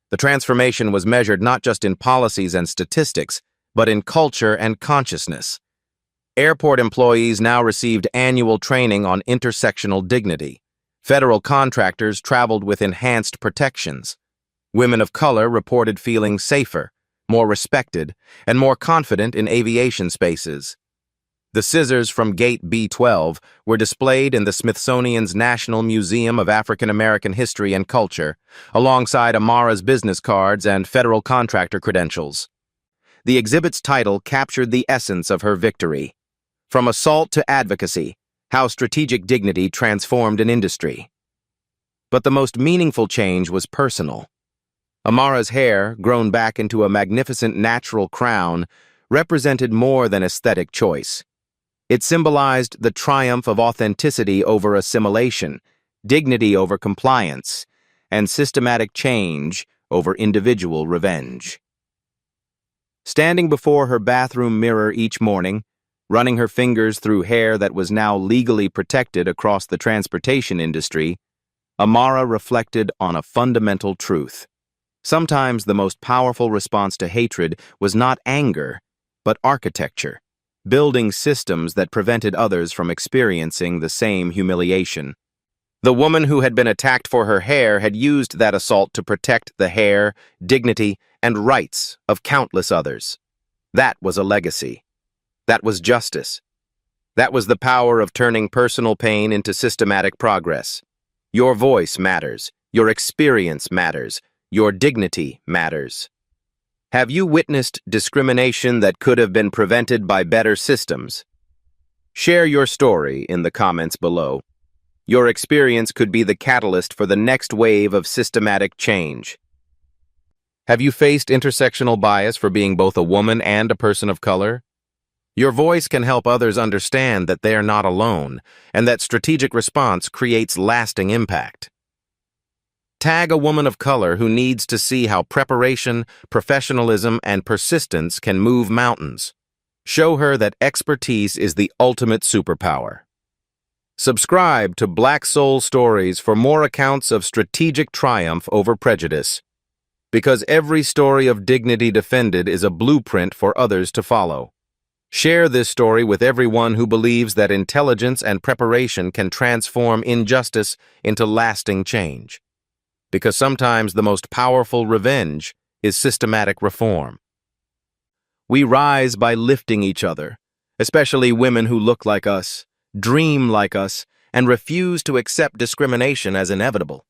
The transformation was measured not just in policies and statistics, but in culture and consciousness. Airport employees now received annual training on intersectional dignity. Federal contractors traveled with enhanced protections. Women of color reported feeling safer, more respected, and more confident in aviation spaces. The scissors from Gate B12 were displayed in the Smithsonian's National Museum of African American History and Culture, alongside Amara's business cards and federal contractor credentials. The exhibit's title captured the essence of her victory. From assault to advocacy, how strategic dignity transformed an industry. But the most meaningful change was personal. Amara's hair, grown back into a magnificent natural crown, represented more than aesthetic choice. It symbolized the triumph of authenticity over assimilation, dignity over compliance, and systematic change over individual revenge. Standing before her bathroom mirror each morning, running her fingers through hair that was now legally protected across the transportation industry, Amara reflected on a fundamental truth. Sometimes the most powerful response to hatred was not anger, but architecture, building systems that prevented others from experiencing the same humiliation. The woman who had been attacked for her hair had used that assault to protect the hair, dignity, and rights of countless others. That was a legacy. That was justice. That was the power of turning personal pain into systematic progress. Your voice matters. Your experience matters. Your dignity matters. Have you witnessed discrimination that could have been prevented by better systems? Share your story in the comments below. Your experience could be the catalyst for the next wave of systematic change. Have you faced intersectional bias for being both a woman and a person of color? Your voice can help others understand that they are not alone, and that strategic response creates lasting impact. Tag a woman of color who needs to see how preparation, professionalism, and persistence can move mountains. Show her that expertise is the ultimate superpower. Subscribe to Black Soul Stories for more accounts of strategic triumph over prejudice. Because every story of dignity defended is a blueprint for others to follow. Share this story with everyone who believes that intelligence and preparation can transform injustice into lasting change. Because sometimes the most powerful revenge is systematic reform. We rise by lifting each other, especially women who look like us, dream like us, and refuse to accept discrimination as inevitable.